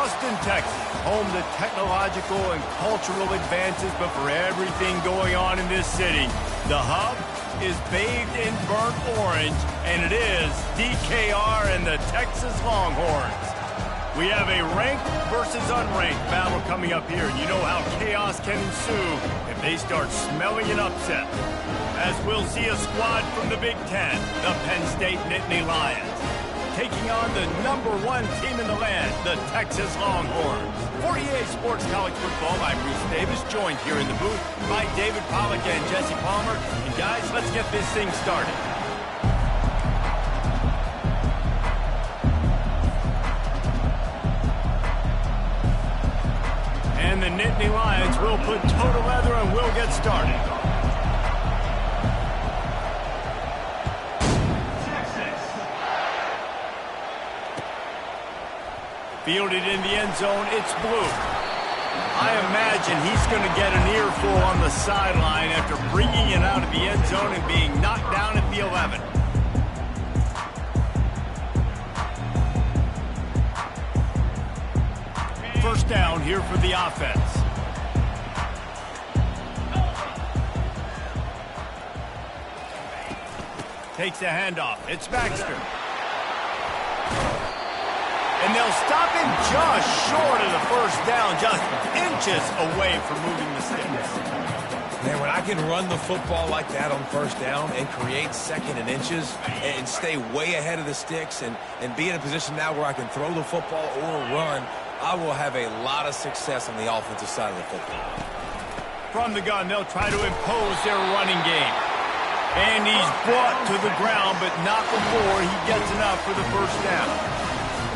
Austin, Texas, home to technological and cultural advances, but for everything going on in this city, the hub is bathed in burnt orange, and it is DKR and the Texas Longhorns. We have a ranked versus unranked battle coming up here, and you know how chaos can ensue if they start smelling an upset. As we'll see a squad from the Big Ten, the Penn State Nittany Lions, taking on the #1 team in the land, the Texas Longhorns. For EA Sports College Football, I'm Reese Davis, joined here in the booth by David Pollack and Jesse Palmer. And guys, let's get this thing started. And the Nittany Lions will put toe to leather and we'll get started. Fielded in the end zone, it's blue. I imagine he's going to get an earful on the sideline after bringing it out of the end zone and being knocked down at the 11. First down here for the offense. Takes the handoff. It's Baxter. And they'll stop him just short of the first down, just inches away from moving the sticks. Man, when I can run the football like that on first down and create second and inches and stay way ahead of the sticks and be in a position now where I can throw the football or run, I will have a lot of success on the offensive side of the football. From the gun, they'll try to impose their running game. And he's brought to the ground, but not before he gets enough for the first down.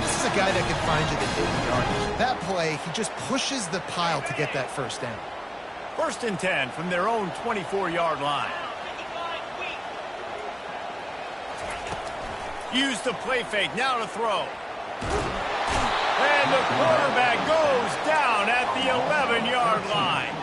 This is a guy that can find you the hidden yardage. That play, he just pushes the pile to get that first down. 1st and 10 from their own 24-yard line. Use the play fake, now to throw. And the quarterback goes down at the 11-yard line.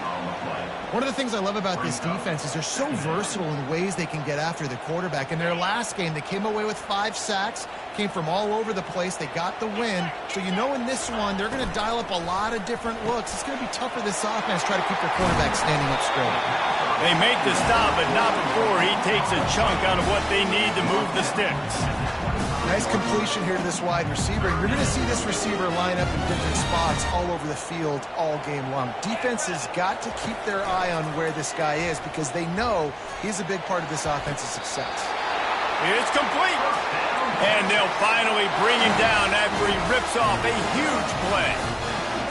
One of the things I love about this defense is they're so versatile in ways they can get after the quarterback. In their last game, they came away with 5 sacks, came from all over the place. They got the win. So you know in this one, they're going to dial up a lot of different looks. It's going to be tough for this offense to try to keep their quarterback standing up straight. They make the stop, but not before he takes a chunk out of what they need to move the sticks. Nice completion here to this wide receiver. You're going to see this receiver line up in different spots all over the field all game long. Defense has got to keep their eye on where this guy is because they know he's a big part of this offense's success. It's complete. And they'll finally bring him down after he rips off a huge play.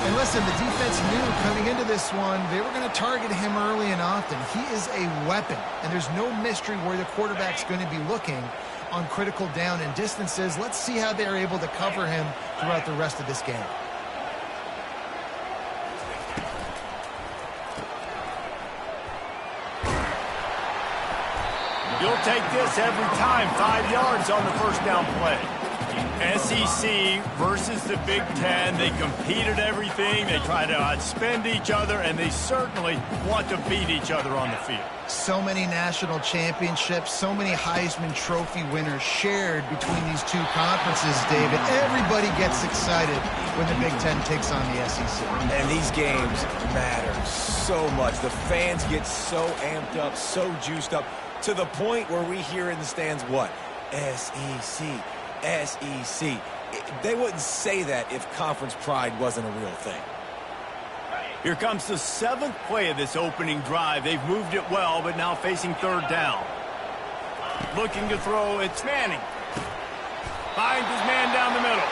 And listen, the defense knew coming into this one, they were going to target him early and often. He is a weapon, and there's no mystery where the quarterback's going to be looking on critical down and distances. Let's see how they're able to cover him throughout the rest of this game. You'll take this every time. 5 yards on the first down play. SEC versus the Big Ten. They compete at everything. They try to outspend each other, and they certainly want to beat each other on the field. So many national championships, so many Heisman Trophy winners shared between these two conferences, David. Everybody gets excited when the Big Ten takes on the SEC. And these games matter so much. The fans get so amped up, so juiced up, to the point where we hear in the stands what? SEC. SEC. They wouldn't say that if conference pride wasn't a real thing. Here comes the 7th play of this opening drive. They've moved it well, but now facing 3rd down. Looking to throw, it's Manning. Finds his man down the middle.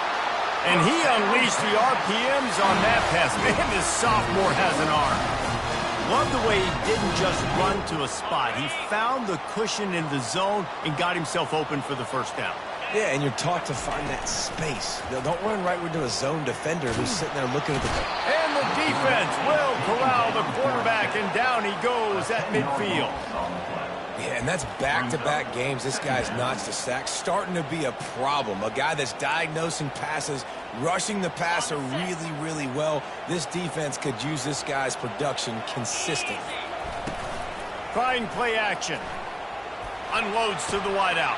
And he unleashed the RPMs on that pass. Man, this sophomore has an arm. Love the way he didn't just run to a spot. He found the cushion in the zone and got himself open for the first down. Yeah, and you're taught to find that space. Don't run right into a zone defender who's sitting there looking at the... And the defense will corral the quarterback, and down he goes at midfield. Yeah, and that's back-to-back games. This guy's notched a sack, starting to be a problem. A guy that's diagnosing passes, rushing the passer really, really well. This defense could use this guy's production consistently. Trying play action. Unloads to the wideout.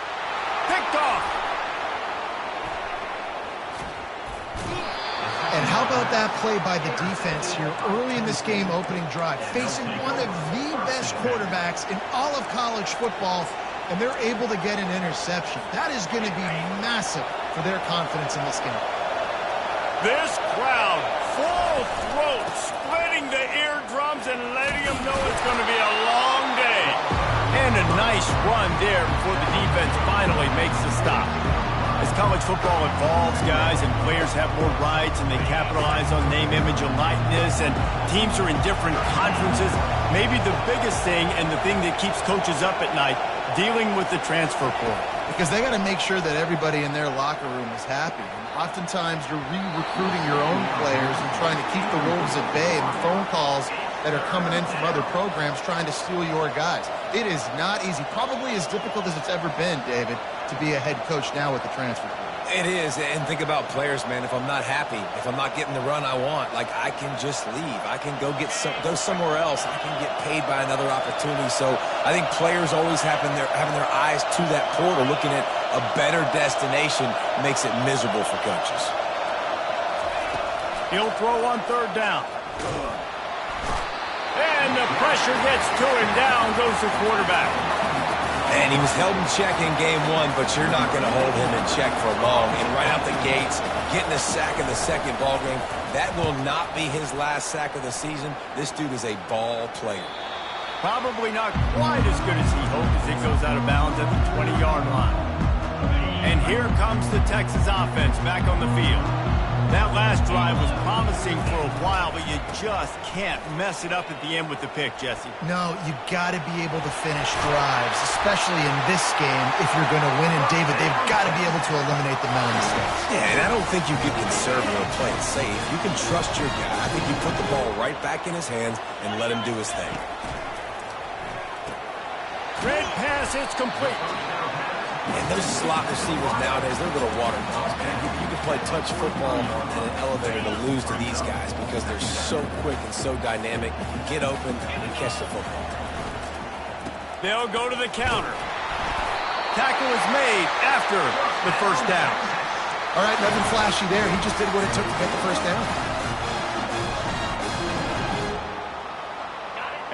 Picked off. And how about that play by the defense here early in this game, opening drive, facing one of the best quarterbacks in all of college football, and they're able to get an interception. That is going to be massive for their confidence in this game. This crowd, full throat, splitting the eardrums and letting them know it's going to be a long day. And a nice run there before the defense finally makes the stop. As college football evolves, guys, and players have more rights and they capitalize on name, image, and likeness, and teams are in different conferences, maybe the biggest thing and the thing that keeps coaches up at night, dealing with the transfer portal. Because they got to make sure that everybody in their locker room is happy. And oftentimes you're re-recruiting your own players and trying to keep the wolves at bay, and the phone calls that are coming in from other programs trying to steal your guys. It is not easy. Probably as difficult as it's ever been, David, to be a head coach now with the transfer portal. It is, and think about players, man. If I'm not happy, if I'm not getting the run I want, like, I can just leave. I can go somewhere else. I can get paid by another opportunity. So I think players always having their eyes to that portal, looking at a better destination, makes it miserable for coaches. He'll throw on third down. And the pressure gets to him. Down goes the quarterback. And he was held in check in game one, but you're not going to hold him in check for long. And right out the gates, getting a sack in the second ball game, that will not be his last sack of the season. This dude is a ball player. Probably not quite as good as he hoped as it goes out of bounds at the 20-yard line. And here comes the Texas offense back on the field. That last drive was promising for a while, but you just can't mess it up at the end with the pick, Jesse. No, you got to be able to finish drives, especially in this game if you're going to win. And, David, they've got to be able to eliminate the mental mistakes. Yeah, and I don't think you get conservative and play it safe. You can trust your guy. I think you put the ball right back in his hands and let him do his thing. Red pass, it's complete. And those slot receivers nowadays, they're little water balls, man. You can play touch football in an elevator to lose to these guys because they're so quick and so dynamic. Get open and catch the football. They'll go to the counter. Tackle is made after the first down. All right, nothing flashy there. He just did what it took to get the first down.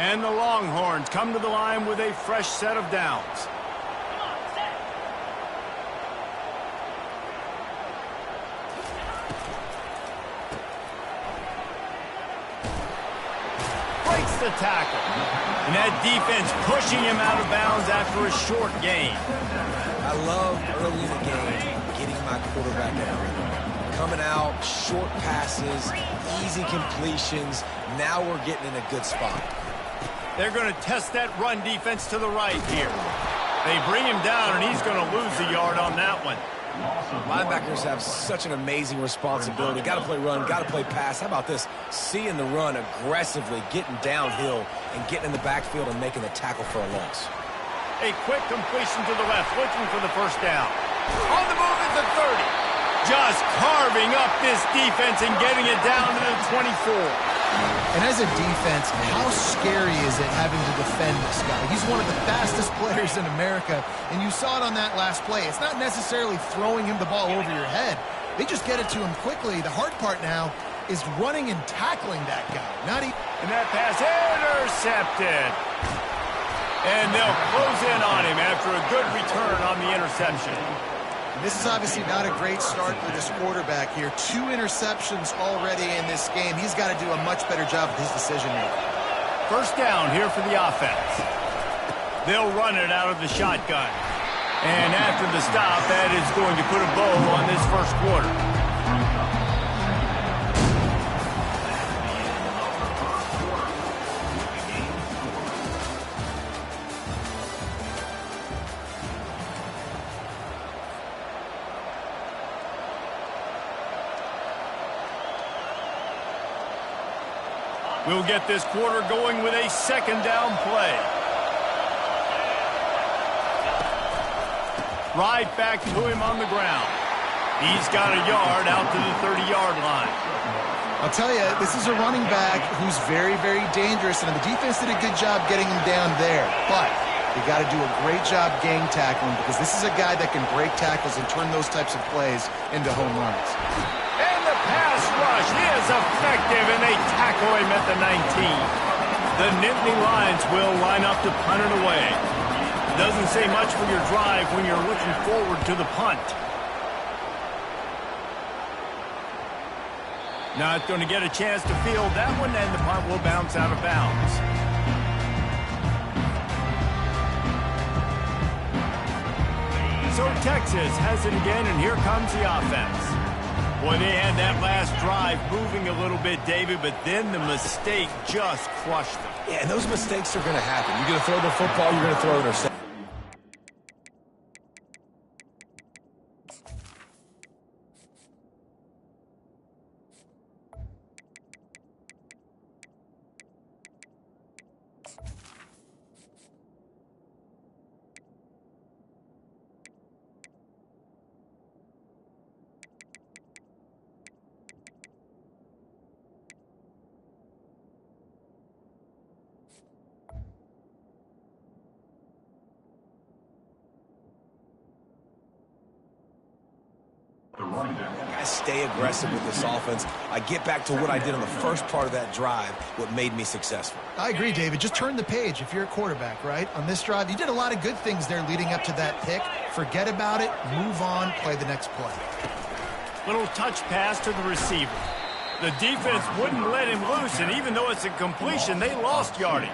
And the Longhorns come to the line with a fresh set of downs. Breaks the tackle. And that defense pushing him out of bounds after a short gain. I love early in the game getting my quarterback out. Coming out, short passes, easy completions. Now we're getting in a good spot. They're going to test that run defense to the right here. They bring him down, and he's going to lose a yard on that one. Linebackers have such an amazing responsibility. Got to play run, got to play pass. How about this? Seeing the run aggressively, getting downhill, and getting in the backfield and making a tackle for a loss. A quick completion to the left, looking for the first down. On the move at the 30. Just carving up this defense and getting it down to the 24. And as a defense, how scary is it having to defend this guy? He's one of the fastest players in America, and you saw it on that last play. It's not necessarily throwing him the ball over your head. They just get it to him quickly. The hard part now is running and tackling that guy. And that pass intercepted. And they'll close in on him after a good return on the interception. This is obviously not a great start for this quarterback here. 2 interceptions already in this game. He's got to do a much better job with his decision-making. First down here for the offense. They'll run it out of the shotgun. And after the stop, that is going to put a bow on this first quarter. We'll get this quarter going with a second down play. Right back to him on the ground. He's got a yard out to the 30-yard line. I'll tell you, this is a running back who's very, very dangerous, and the defense did a good job getting him down there. But you got to do a great job gang tackling because this is a guy that can break tackles and turn those types of plays into home runs. And the pass rush rush is effective, and they tackle him at the 19. The Nittany Lions will line up to punt it away. Doesn't say much for your drive when you're looking forward to the punt. Not going to get a chance to field that one, and the punt will bounce out of bounds. So Texas has it again, and here comes the offense. Boy, they had that last drive moving a little bit, David, but then the mistake just crushed them. Yeah, and those mistakes are going to happen. You're going to throw the football, you're going to throw interception. I stay aggressive with this offense. I get back to what I did on the first part of that drive, what made me successful. I agree, David. Just turn the page if you're a quarterback, right? On this drive, you did a lot of good things there leading up to that pick. Forget about it, move on, play the next play. Little touch pass to the receiver. The defense wouldn't let him loose, and even though it's a completion, they lost yardage.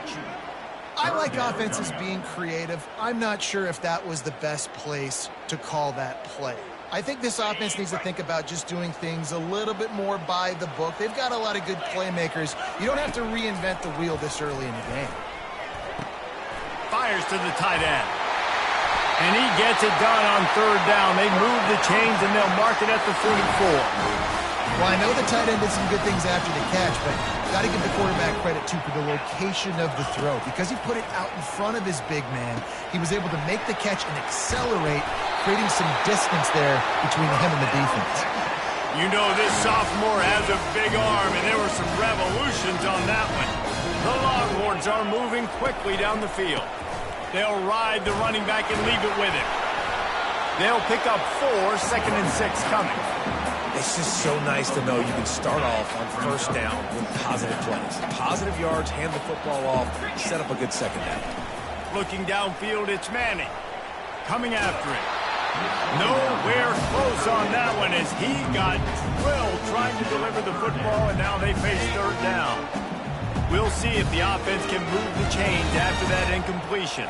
I like offenses being creative. I'm not sure if that was the best place to call that play. I think this offense needs to think about just doing things a little bit more by the book. They've got a lot of good playmakers. You don't have to reinvent the wheel this early in the game. Fires to the tight end. And he gets it done on third down. They move the chains, and they'll mark it at the 44. Well, I know the tight end did some good things after the catch, but got to give the quarterback credit, too, for the location of the throw. Because he put it out in front of his big man, he was able to make the catch and accelerate, creating some distance there between him and the defense. You know this sophomore has a big arm, and there were some revolutions on that one. The Longhorns are moving quickly down the field. They'll ride the running back and leave it with him. They'll pick up 4, 2nd and 6 coming. It's just so nice to know you can start off on first down with positive plays. Positive yards, hand the football off, set up a good second down. Looking downfield, it's Manning. Coming after it. Nowhere close on that one as he got drilled trying to deliver the football, and now they face third down. We'll see if the offense can move the chains after that incompletion.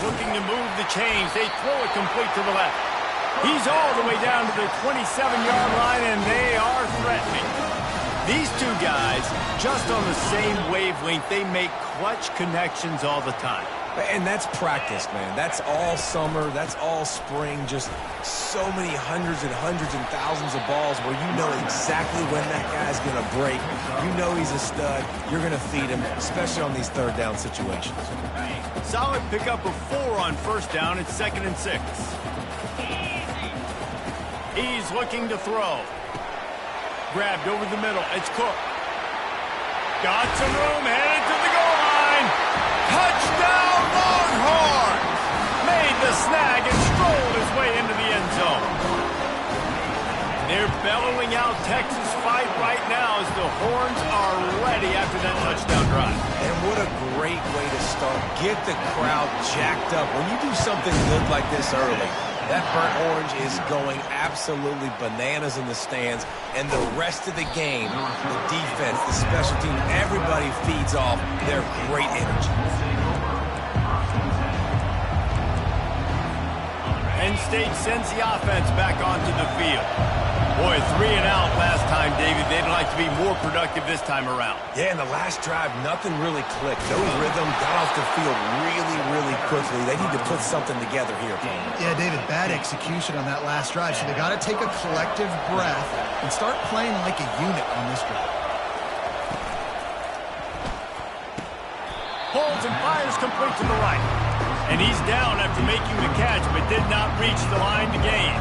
Looking to move the chains. They throw it complete to the left. He's all the way down to the 27-yard line, and they are threatening. These two guys, just on the same wavelength, they make clutch connections all the time. And that's practice, man. That's all summer. That's all spring. Just so many hundreds and thousands of balls where you know exactly when that guy's going to break. You know he's a stud. You're going to feed him, especially on these third down situations. Solid pickup of 4 on first down. It's 2nd and 6. He's looking to throw. Grabbed over the middle. It's Cook. Got some room. Headed to the goal line. Touchdown, Longhorn! Made the snag and strolled his way into the end zone. They're bellowing out Texas fight right now as the horns are ready after that touchdown drive. And what a great way to start. Get the crowd jacked up. When you do something good like this early, that burnt orange is going absolutely bananas in the stands. And the rest of the game, the defense, the special team, everybody feeds off their great energy. Penn State sends the offense back onto the field. Boy, 3 and out last time, David. They'd like to be more productive this time around. Yeah, in the last drive, nothing really clicked. No rhythm, got off the field really quickly. They need to put something together here. Yeah, David, bad execution on that last drive. So they got to take a collective breath and start playing like a unit on this drive. Holds and fires complete to the right. And he's down after making the catch, but did not reach the line to gain.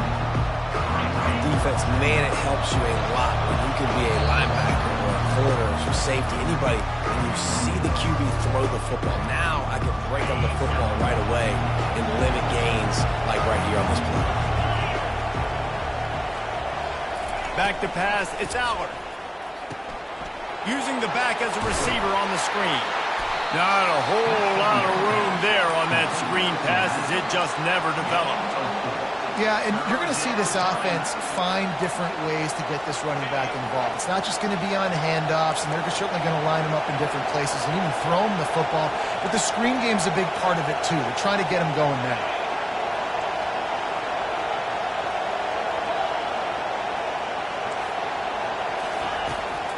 defense, man, it helps you a lot when you can be a linebacker or a corner or safety, anybody, and you see the QB throw the football. Now I can break on the football right away and limit gains like right here on this play. Back to pass, it's Allard. Using the back as a receiver on the screen. Not a whole lot of room there on that screen pass as it just never developed. Yeah, and you're going to see this offense find different ways to get this running back involved. It's not just going to be on handoffs, and they're certainly going to line him up in different places and even throw him the football. But the screen game's a big part of it, too. They're trying to get him going now.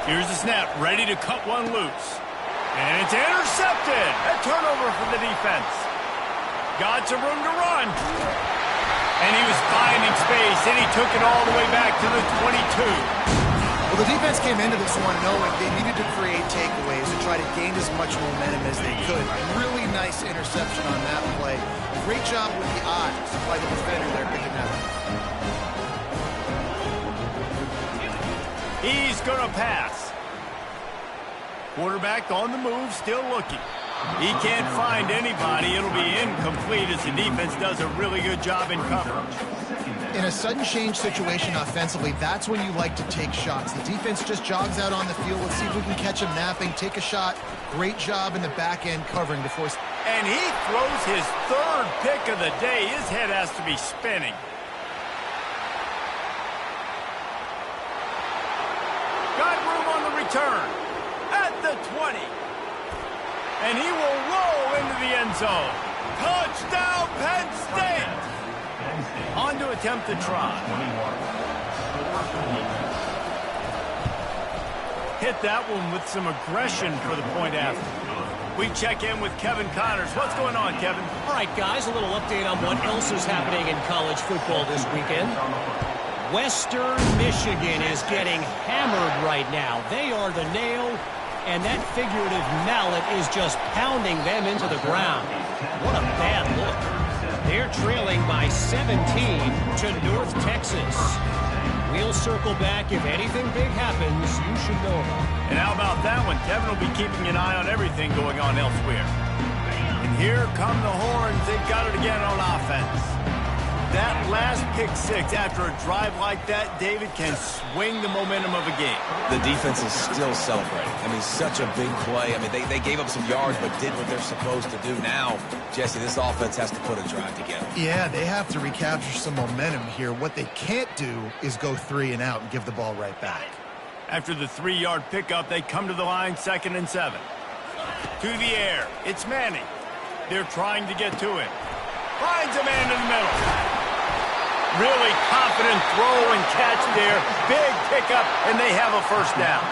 Here's the snap, ready to cut one loose. And it's intercepted. A turnover for the defense. Got some room to run. And he was finding space, and he took it all the way back to the 22. Well, the defense came into this one knowing they needed to create takeaways to try to gain as much momentum as they could. Really nice interception on that play. Great job with the eyes by the defender there picking that up. He's going to pass. Quarterback on the move, still looking. He can't find anybody. It'll be incomplete as the defense does a really good job in coverage. In a sudden change situation offensively, that's when you like to take shots. The defense just jogs out on the field. Let's see if we can catch him napping, take a shot. Great job in the back end covering to force. And he throws his third pick of the day. His head has to be spinning. Got room on the return. At the 20. And he will roll into the end zone. Touchdown, Penn State! On to attempt the try. Hit that one with some aggression for the point after. We check in with Kevin Connors. What's going on, Kevin? All right, guys, a little update on what else is happening in college football this weekend. Western Michigan is getting hammered right now. They are the nail, and that figurative mallet is just pounding them into the ground. What a bad look. They're trailing by 17 to North Texas. We'll circle back. If anything big happens, you should know about it. And how about that one? Kevin will be keeping an eye on everything going on elsewhere. And here come the horns. They've got it again on offense. That last pick six after a drive like that, David, can swing the momentum of a game. The defense is still celebrating. I mean, such a big play. I mean, they gave up some yards but did what they're supposed to do. Now, Jesse, this offense has to put a drive together. Yeah, they have to recapture some momentum here. What they can't do is go 3 and out and give the ball right back. After the 3-yard pickup, they come to the line, 2nd and 7. To the air, it's Manning. They're trying to get to him. Finds a man in the middle. Really confident throw and catch there. Big pickup, and they have a first down.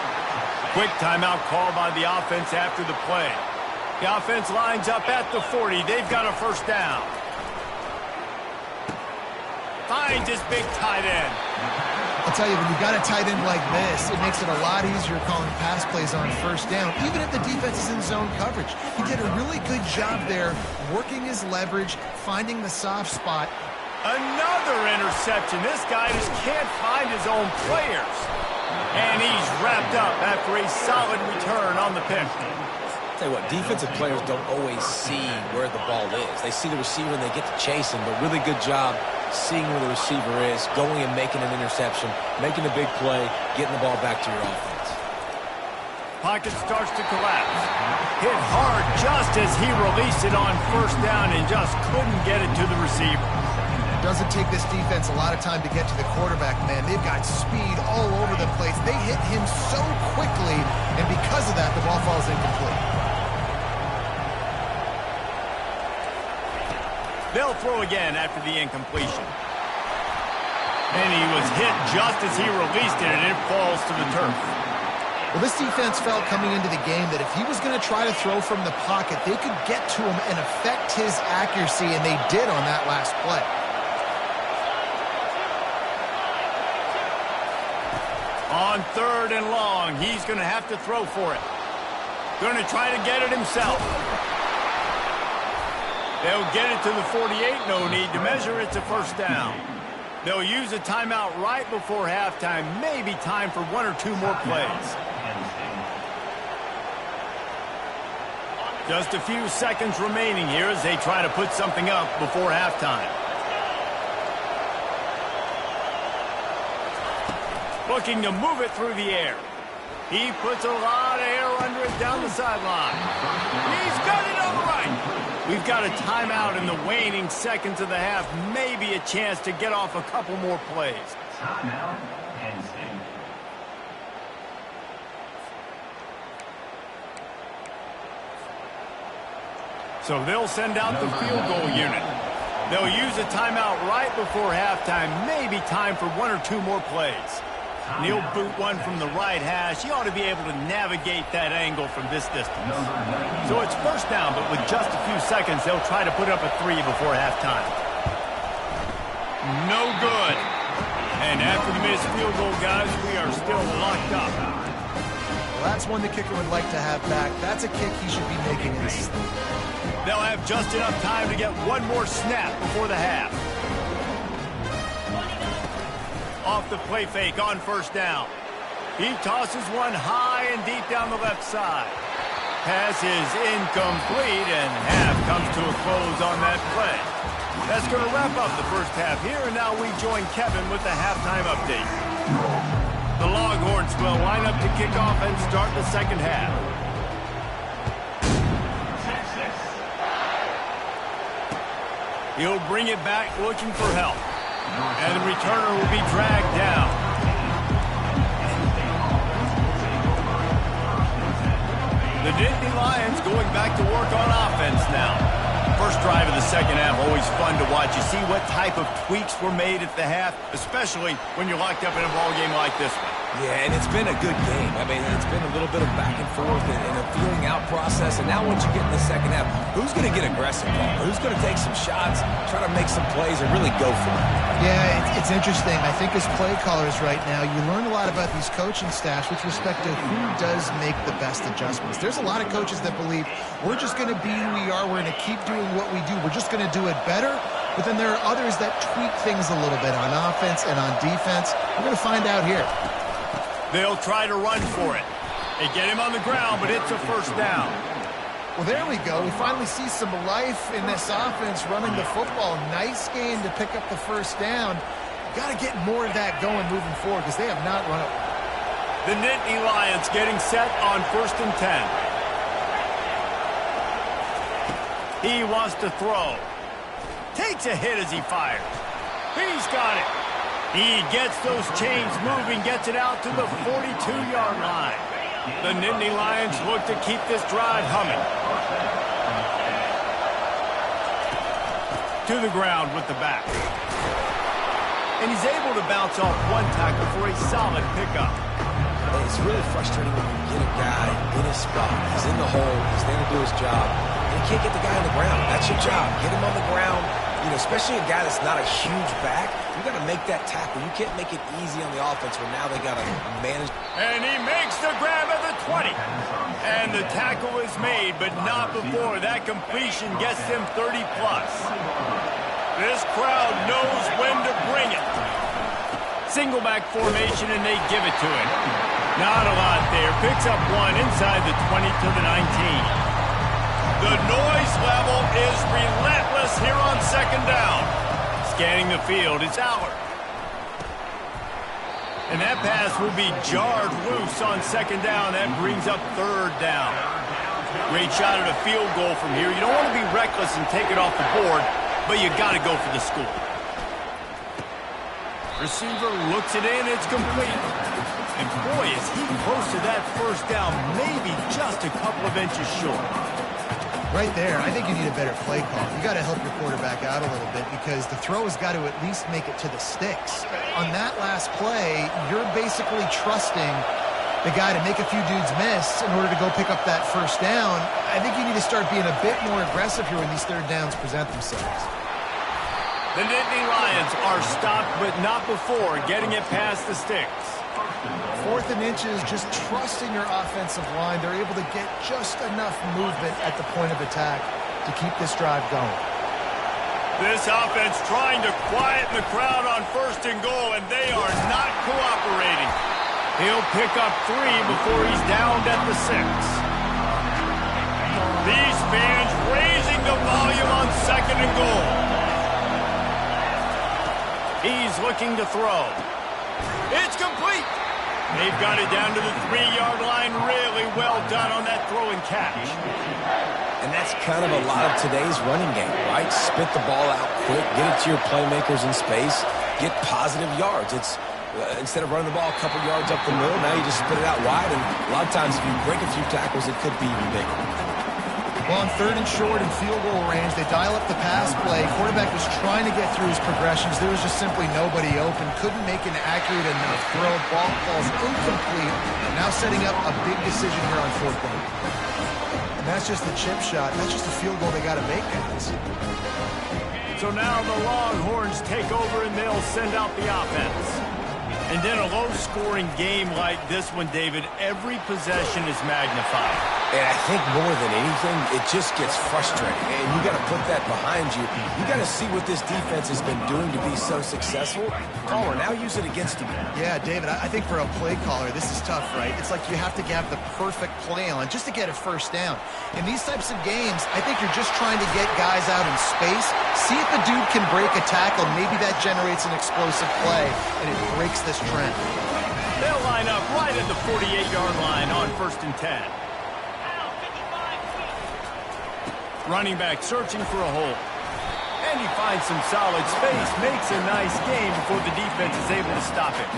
Quick timeout called by the offense after the play. The offense lines up at the 40. They've got a first down. Finds his big tight end. I'll tell you, when you got a tight end like this, it makes it a lot easier calling pass plays on first down, even if the defense is in zone coverage. He did a really good job there, working his leverage, finding the soft spot. Another interception. This guy just can't find his own players. And he's wrapped up after a solid return on the pick. Tell you what, defensive players don't always see where the ball is. They see the receiver and they get to chase him, but really good job seeing where the receiver is, going and making an interception, making a big play, getting the ball back to your offense. Pocket starts to collapse. Hit hard just as he released it on first down and just couldn't get it to the receiver. Doesn't take this defense a lot of time to get to the quarterback, man. They've got speed all over the place. They hit him so quickly, and because of that, the ball falls incomplete. They'll throw again after the incompletion. And he was hit just as he released it, and it falls to the turf. Well, this defense felt coming into the game that if he was going to try to throw from the pocket, they could get to him and affect his accuracy, and they did on that last play. On 3rd and long, he's going to have to throw for it. Going to try to get it himself. They'll get it to the 48. No need to measure. It's a first down. They'll use a timeout right before halftime. Maybe time for 1 or 2 more plays. Just a few seconds remaining here as they try to put something up before halftime. Looking to move it through the air. He puts a lot of air under it down the sideline. He's got it on the right. We've got a timeout in the waning seconds of the half. Maybe a chance to get off a couple more plays. Timeout, Penn State. So they'll send out the field goal unit. They'll use a timeout right before halftime. Maybe time for 1 or 2 more plays. He'll boot one from the right hash. He ought to be able to navigate that angle from this distance. So it's first down, but with just a few seconds, they'll try to put up a 3 before halftime. No good. And after the missed field goal, guys, we are still locked up. Well, that's one the kicker would like to have back. That's a kick he should be making in this thing. They'll have just enough time to get one more snap before the half. Off the play fake on first down. He tosses one high and deep down the left side. Pass is incomplete, and half comes to a close on that play. That's going to wrap up the first half here, and now we join Kevin with the halftime update. The Longhorns will line up to kick off and start the second half. He'll bring it back looking for help. And the returner will be dragged down. The Nittany Lions going back to work on offense now. First drive of the second half, always fun to watch. You see what type of tweaks were made at the half, especially when you're locked up in a ball game like this one. Yeah, and it's been a good game. I mean, it's been a little bit of back and forth and a feeling out process. And now once you get in the second half, who's going to get aggressive, Paul? Who's going to take some shots, try to make some plays, and really go for it? Yeah, it's interesting. I think as play callers right now, you learn a lot about these coaching staffs with respect to who does make the best adjustments. There's a lot of coaches that believe we're just going to be who we are. We're going to keep doing what we do. We're just going to do it better. But then there are others that tweak things a little bit on offense and on defense. We're going to find out here. They'll try to run for it. They get him on the ground, but it's a first down. Well, there we go. We finally see some life in this offense running the football. Nice game to pick up the first down. Got to get more of that going moving forward because they have not run it. The Nittany Lions getting set on 1st and 10. He wants to throw. Takes a hit as he fires. He's got it. He gets those chains moving, gets it out to the 42-yard line. The Nittany Lions look to keep this drive humming. To the ground with the back. And he's able to bounce off one tackle for a solid pickup. It's really frustrating when you get a guy in his spot. He's in the hole. He's there to do his job. And you can't get the guy on the ground. That's your job. Get him on the ground. You know, especially a guy that's not a huge back. You got to make that tackle. You can't make it easy on the offense where now they got to manage. And he makes the grab at the 20. And the tackle is made, but not before that completion gets them 30-plus. This crowd knows when to bring it. Single back formation, and they give it to him. Not a lot there. Picks up one inside the 20 to the 19. The noise level is relentless here on second down. Scanning the field, it's Allard. And that pass will be jarred loose on second down. That brings up third down. Great shot at a field goal from here. You don't want to be reckless and take it off the board, but you got to go for the score. Receiver looks it in, it's complete. And boy, is he close to that first down, maybe just a couple of inches short. Right there, I think you need a better play call. You got to help your quarterback out a little bit because the throw has got to at least make it to the sticks. On that last play, you're basically trusting the guy to make a few dudes miss in order to go pick up that first down. I think you need to start being a bit more aggressive here when these third downs present themselves. The Nittany Lions are stopped, but not before getting it past the sticks. 4th and inches, just trusting your offensive line. They're able to get just enough movement at the point of attack to keep this drive going. This offense trying to quieten the crowd on 1st and goal, and they are not cooperating. He'll pick up 3 before he's downed at the 6. These fans raising the volume on 2nd and goal. He's looking to throw. It's complete. They've got it down to the 3-yard line. Really well done on that throw and catch. And that's kind of a lot of today's running game, right? Spit the ball out quick, get it to your playmakers in space, get positive yards. It's instead of running the ball a couple yards up the middle, now you just spit it out wide, and a lot of times if you break a few tackles, it could be even bigger. Well, on 3rd and short and field goal range, they dial up the pass play. Quarterback was trying to get through his progressions. There was just simply nobody open. Couldn't make an accurate enough throw. Ball falls incomplete. Now setting up a big decision here on 4th down. And that's just a chip shot. That's just a field goal they got to make, guys. So now the Longhorns take over and they'll send out the offense. And then a low-scoring game like this one, David, every possession is magnified. And I think more than anything, it just gets frustrating. And you got to put that behind you. You got to see what this defense has been doing to be so successful. Caller, now use it against him. Yeah, David, I think for a play caller, this is tough, right? It's like you have to have the perfect play on just to get a 1st down. In these types of games, I think you're just trying to get guys out in space, see if the dude can break a tackle. Maybe that generates an explosive play, and it breaks this trend. They'll line up right at the 48-yard line on 1st and 10. Running back searching for a hole. And he finds some solid space, makes a nice gain before the defense is able to stop it.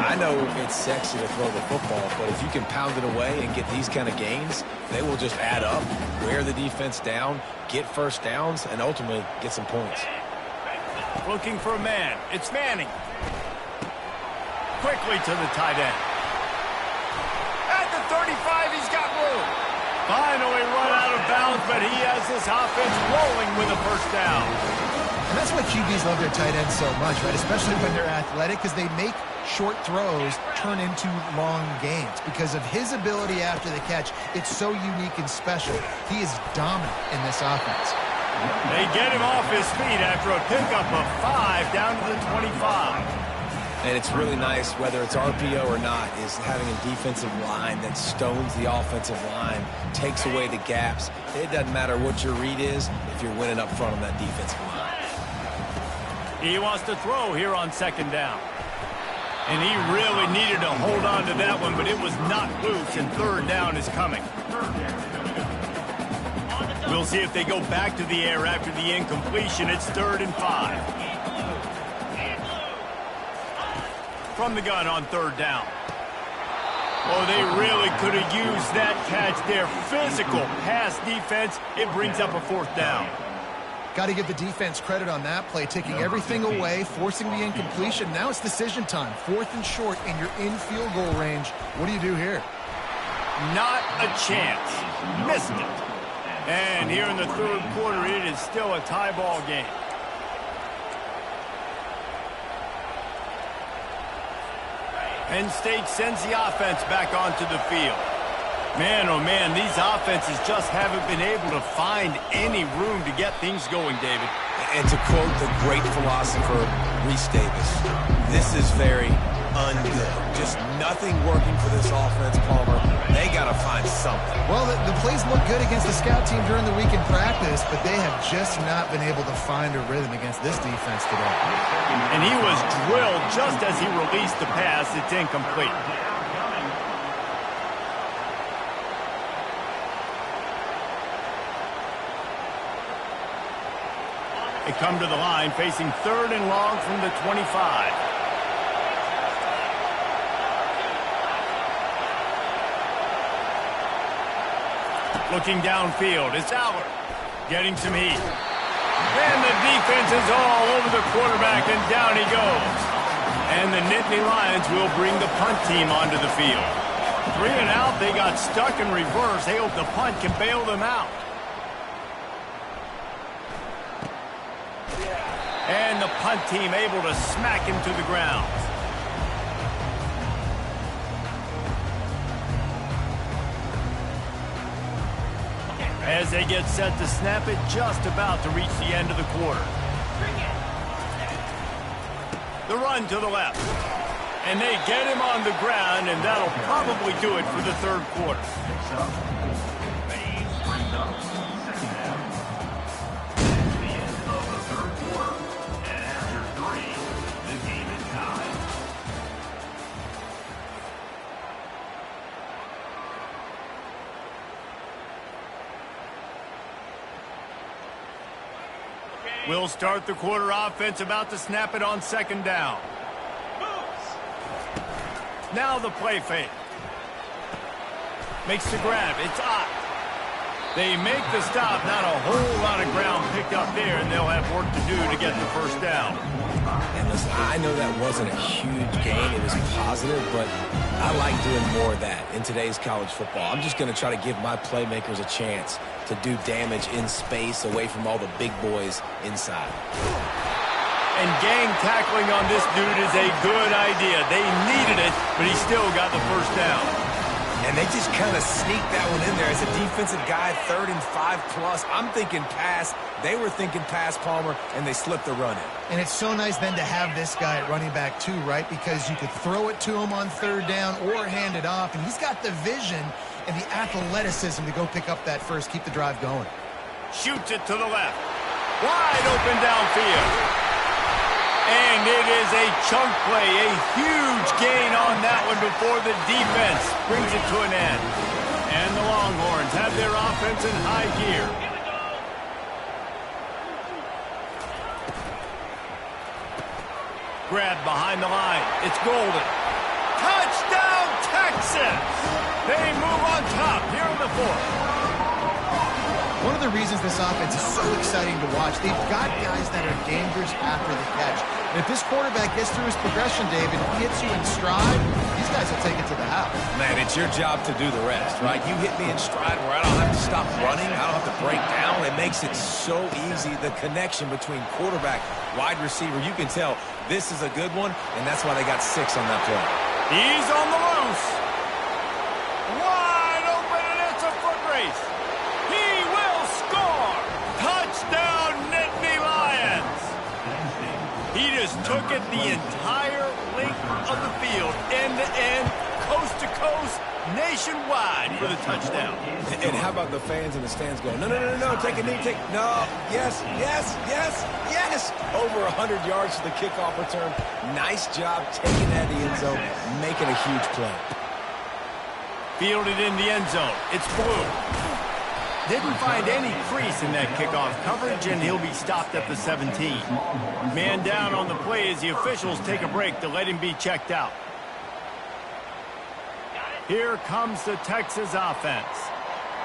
I know it's sexy to throw the football, but if you can pound it away and get these kind of gains, they will just add up, wear the defense down, get 1st downs, and ultimately get some points. Looking for a man. It's Manning. Quickly to the tight end. At the 35, he's got room. Finally run out of bounds, but he has this offense rolling with a 1st down. And that's why QBs love their tight ends so much, right? Especially when they're athletic, because they make short throws turn into long gains. Because of his ability after the catch, it's so unique and special. He is dominant in this offense. They get him off his feet after a pickup of 5 down to the 25. And it's really nice, whether it's RPO or not, is having a defensive line that stones the offensive line, takes away the gaps. It doesn't matter what your read is if you're winning up front on that defensive line. He wants to throw here on 2nd down. And he really needed to hold on to that one, but it was not loose, and 3rd down is coming. We'll see if they go back to the air after the incompletion. It's 3rd and 5. From the gun on 3rd down. Oh, they really could have used that catch there. Physical pass defense. It brings up a 4th down. Got to give the defense credit on that play, taking everything away, forcing the incompletion. Now it's decision time. 4th and short, and you're in field goal range. What do you do here? Not a chance. Missed it. And here in the 3rd quarter, it is still a tie ball game. Penn State sends the offense back onto the field. Man, oh man, these offenses just haven't been able to find any room to get things going, David. And to quote the great philosopher, Reese Davis, this is very ungood. Just nothing working for this offense, Palmer. They got to find something. Well, the plays look good against the scout team during the week in practice, but they have just not been able to find a rhythm against this defense today. And he was drilled just as he released the pass. It's incomplete. They come to the line facing 3rd and long from the 25. Looking downfield, it's Allard getting some heat. And the defense is all over the quarterback, and down he goes. And the Nittany Lions will bring the punt team onto the field. 3 and out, they got stuck in reverse. They hope the punt can bail them out. And the punt team able to smack him to the ground. As they get set to snap it, just about to reach the end of the quarter. The run to the left. And they get him on the ground, and that'll probably do it for the third quarter. We'll start the quarter offense, about to snap it on second down. Now the play fake. Makes the grab. It's up. They make the stop. Not a whole lot of ground picked up there, and they'll have work to do to get the first down. And listen, I know that wasn't a huge gain. It was positive, but I like doing more of that in today's college football. I'm just going to try to give my playmakers a chance to do damage in space away from all the big boys inside. And gang tackling on this dude is a good idea. They needed it, but he still got the first down. And they just kind of sneaked that one in there. As a defensive guy, 3rd and 5+. I'm thinking pass. They were thinking pass, Palmer, and they slipped the run in. And it's so nice then to have this guy at running back too, right? Because you could throw it to him on 3rd down or hand it off. And he's got the vision and the athleticism to go pick up that first, keep the drive going. Shoots it to the left. Wide open downfield. And it is a chunk play, a huge gain on that one before the defense brings it to an end. And the Longhorns have their offense in high gear. Grab behind the line. It's Golden. Touchdown, Texas! They move on top here in the fourth. One of the reasons this offense is so exciting to watch, they've got guys that are dangerous after the catch. And if this quarterback gets through his progression, David, hits you in stride, these guys will take it to the house. Man, it's your job to do the rest, right? You hit me in stride where I don't have to stop running. I don't have to break down. It makes it so easy. The connection between quarterback, wide receiver, you can tell this is a good one, and that's why they got 6 on that play. He's on the loose. Wide open, and it's a foot race. He will score. Touchdown, Nittany Lions. He just took it the entire length of the field, end to end, coast to coast, nationwide for the touchdown. And how about the fans in the stands going, no, take a knee, no, yes. Over 100 yards to the kickoff return. Nice job taking that to the end zone, making a huge play. Fielded in the end zone. It's Blue. Didn't find any crease in that kickoff coverage, and he'll be stopped at the 17. Man down on the play as the officials take a break to let him be checked out. Here comes the Texas offense.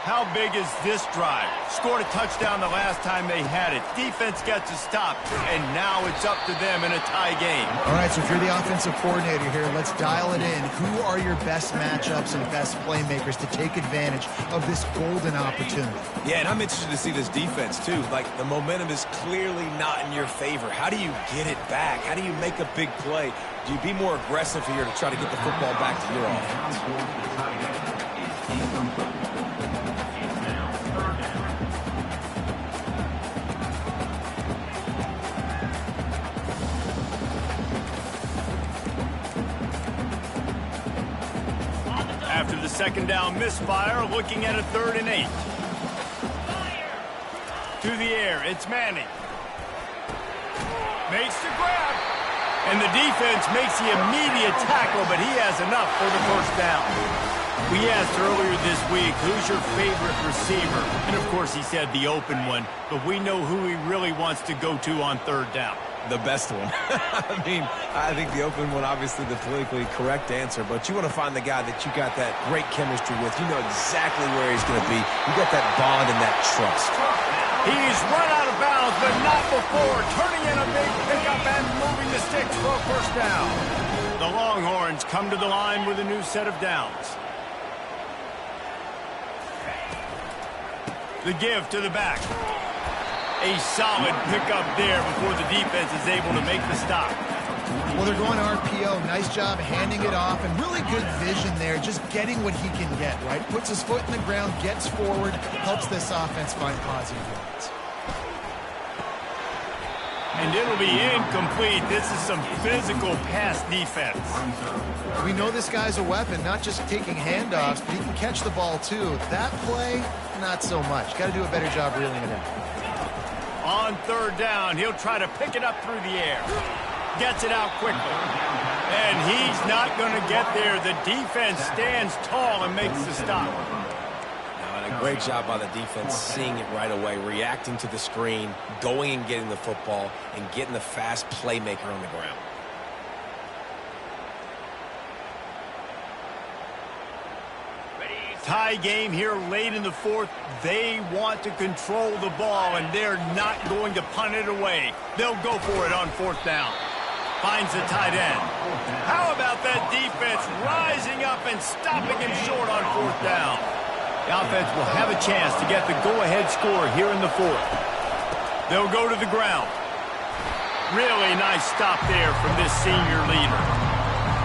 How big is this drive? Scored a touchdown the last time they had it. Defense gets a stop, and now it's up to them in a tie game. All right, so if you're the offensive coordinator here, let's dial it in. Who are your best matchups and best playmakers to take advantage of this golden opportunity? Yeah, and I'm interested to see this defense, too. Like, the momentum is clearly not in your favor. How do you get it back? How do you make a big play? Do you be more aggressive here to try to get the football back to your offense? After the second down misfire, looking at a 3rd and 8. To the air, it's Manning. Makes the grab. And the defense makes the immediate tackle, but he has enough for the first down. We asked earlier this week, who's your favorite receiver? And, of course, he said the open one, but we know who he really wants to go to on 3rd down. The best one. I think the open one, obviously the politically correct answer, but you want to find the guy that you got that great chemistry with. You know exactly where he's going to be. You got that bond and that trust. He's run out of bounds, but not before. Turning in a big pickup and moving the sticks for a first down. The Longhorns come to the line with a new set of downs. The give to the back. A solid pickup there before the defense is able to make the stop. Well, they're going RPO. Nice job handing it off, and really good vision there, just getting what he can get, right? Puts his foot in the ground, gets forward, helps this offense find positive yards. And it'll be incomplete. This is some physical pass defense. We know this guy's a weapon, not just taking handoffs, but he can catch the ball too. That play, not so much. Got to do a better job reeling it out. On third down, he'll try to pick it up through the air. Gets it out quickly. And he's not going to get there. The defense stands tall and makes the stop. And a great job by the defense seeing it right away, reacting to the screen, going and getting the football, and getting the fast playmaker on the ground. Tie game here late in the fourth. They want to control the ball, and they're not going to punt it away. They'll go for it on fourth down. Finds the tight end. How about that defense rising up and stopping him short on fourth down? The offense will have a chance to get the go-ahead score here in the fourth. They'll go to the ground. Really nice stop there from this senior leader.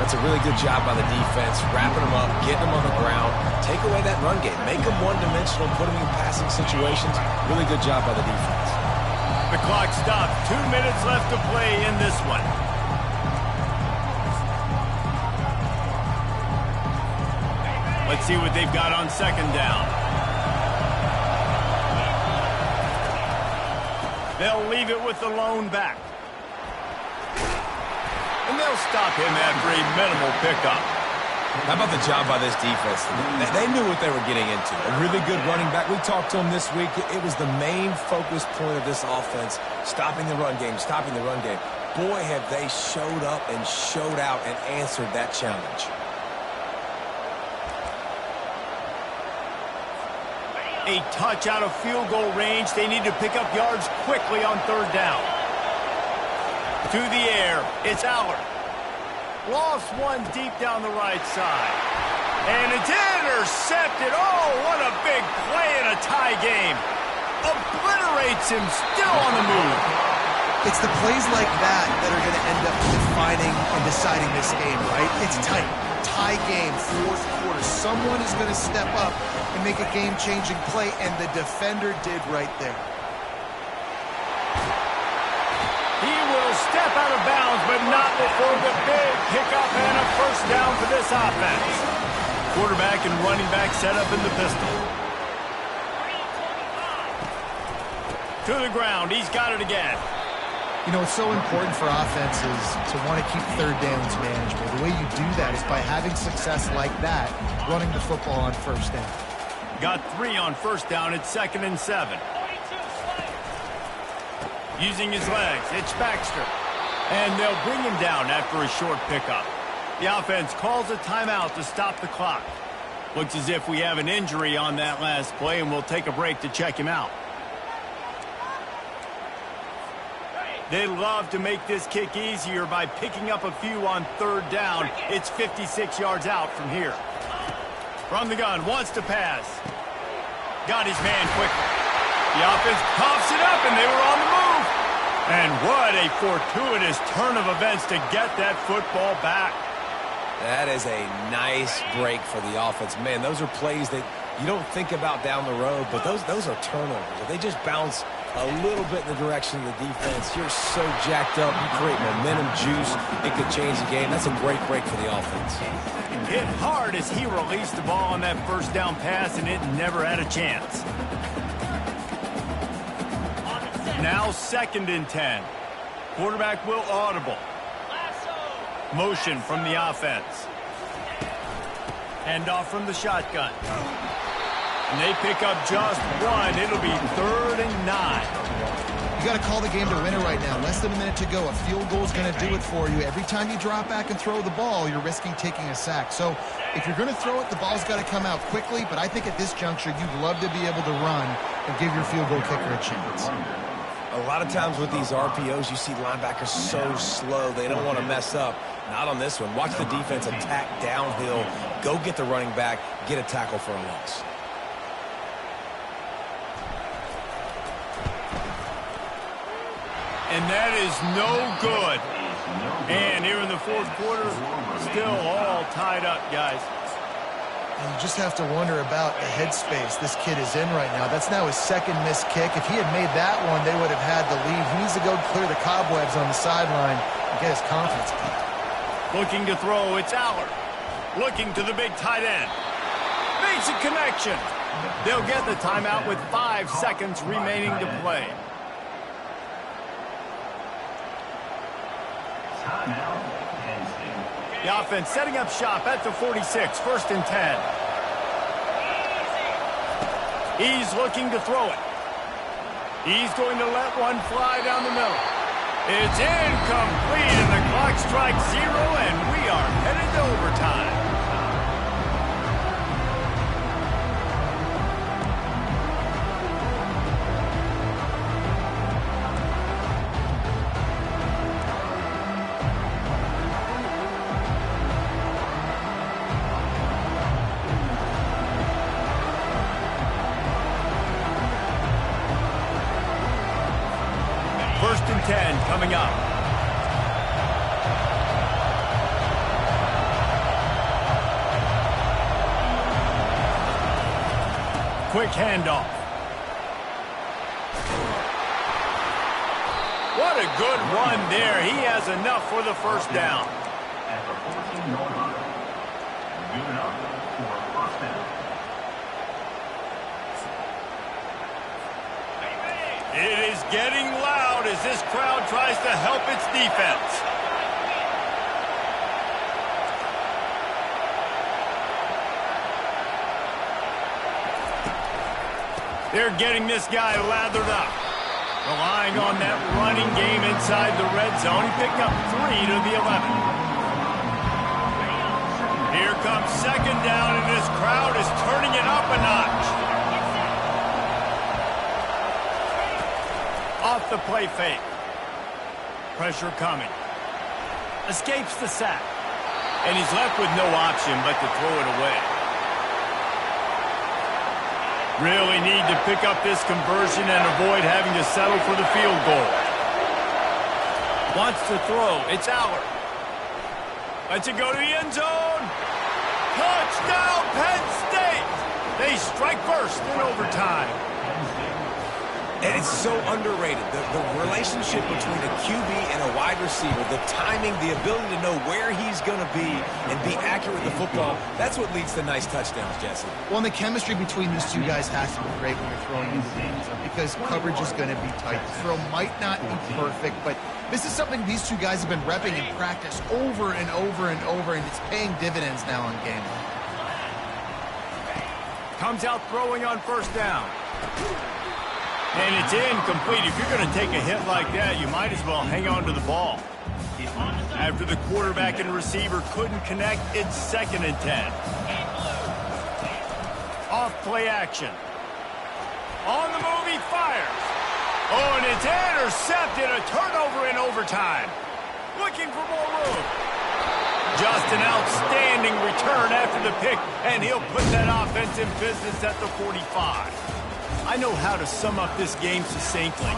That's a really good job by the defense, wrapping them up, getting them on the ground, take away that run game, make them one-dimensional, put them in passing situations. Really good job by the defense. The clock stopped. 2 minutes left to play in this one. Let's see what they've got on second down. They'll leave it with the lone back. And they'll stop him after a minimal pickup. How about the job by this defense? They knew what they were getting into. A really good running back. We talked to him this week. It was the main focus point of this offense, stopping the run game, stopping the run game. Boy, have they showed up and showed out and answered that challenge. A touch out of field goal range. They need to pick up yards quickly on third down. To the air, it's Allard. Lost one deep down the right side. And it's intercepted. Oh, what a big play in a tie game. Obliterates him, still on the move. It's the plays like that that are going to end up defining and deciding this game, right? It's tight. Tie game, fourth quarter. Someone is going to step up and make a game-changing play, and the defender did right there. He will step out of bounds, but not before the big pickup and a first down for this offense. Quarterback and running back set up in the pistol. To the ground. He's got it again. You know, it's so important for offenses to want to keep third downs manageable. The way you do that is by having success like that, running the football on first down. Got 3 on first down. It's 2nd and 7. Using his legs, it's Baxter. And they'll bring him down after a short pickup. The offense calls a timeout to stop the clock. Looks as if we have an injury on that last play, and we'll take a break to check him out. They love to make this kick easier by picking up a few on third down. It's 56 yards out from here. From the gun, wants to pass. Got his man quickly. The offense coughs it up, and they were on the move. And what a fortuitous turn of events to get that football back. That is a nice break for the offense. Man, those are plays that you don't think about down the road, but those are turnovers. If they just bounce a little bit in the direction of the defense, you're so jacked up, you create momentum, juice, it could change the game. That's a great break for the offense. Hit hard as he released the ball on that first down pass, and it never had a chance. Now 2nd and 10. Quarterback will audible. Motion from the offense. Hand off from the shotgun. And they pick up just 1. It'll be 3rd and 9. You got to call the game to win it right now. Less than a minute to go. A field goal is going to do it for you. Every time you drop back and throw the ball, you're risking taking a sack. So if you're going to throw it, the ball's got to come out quickly. But I think at this juncture, you'd love to be able to run and give your field goal kicker a chance. A lot of times with these RPOs, you see linebackers so slow, they don't want to mess up. Not on this one. Watch the defense attack downhill, go get the running back, get a tackle for a loss. And that is no good. And here in the fourth quarter, still all tied up, guys. And you just have to wonder about the headspace this kid is in right now. That's now his second missed kick. If he had made that one, they would have had the lead. He needs to go clear the cobwebs on the sideline and get his confidence back. Looking to throw, it's Aller. Looking to the big tight end. Makes a connection. They'll get the timeout with 5 seconds remaining to play. Timeout, Penn State. The offense setting up shop at the 46, 1st and 10. He's looking to throw it. He's going to let one fly down the middle. It's incomplete, and the clock strikes 0, and we are headed to overtime. First and 10 coming up. Quick handoff. What a good run there. He has enough for the first down. At the 14-yard line. Good enough for a first down. It is getting loud as this crowd tries to help its defense. They're getting this guy lathered up. Relying on that running game inside the red zone. He picked up 3 to the 11. Here comes second down, and this crowd is turning it up a notch. Off the play fake. Pressure coming. Escapes the sack. And he's left with no option but to throw it away. Really need to pick up this conversion and avoid having to settle for the field goal. Wants to throw. It's Aller. Lets it go to the end zone. Touchdown, Penn State! They strike first in overtime. And it's so underrated, the relationship between a QB and a wide receiver, the timing, the ability to know where he's going to be and be accurate with the football, that's what leads to nice touchdowns, Jesse. Well, and the chemistry between these two guys has to be great when you're throwing into the end zone because coverage is going to be tight. The throw might not be perfect, but this is something these two guys have been repping in practice over and over and over, and it's paying dividends now on game. Comes out throwing on first down. And it's incomplete. If you're going to take a hit like that, you might as well hang on to the ball. After the quarterback and receiver couldn't connect, it's 2nd and 10. Off play action. On the move, he fires. Oh, and it's intercepted. A turnover in overtime. Looking for more room. Just an outstanding return after the pick, and he'll put that offense in business at the 45. I know how to sum up this game succinctly.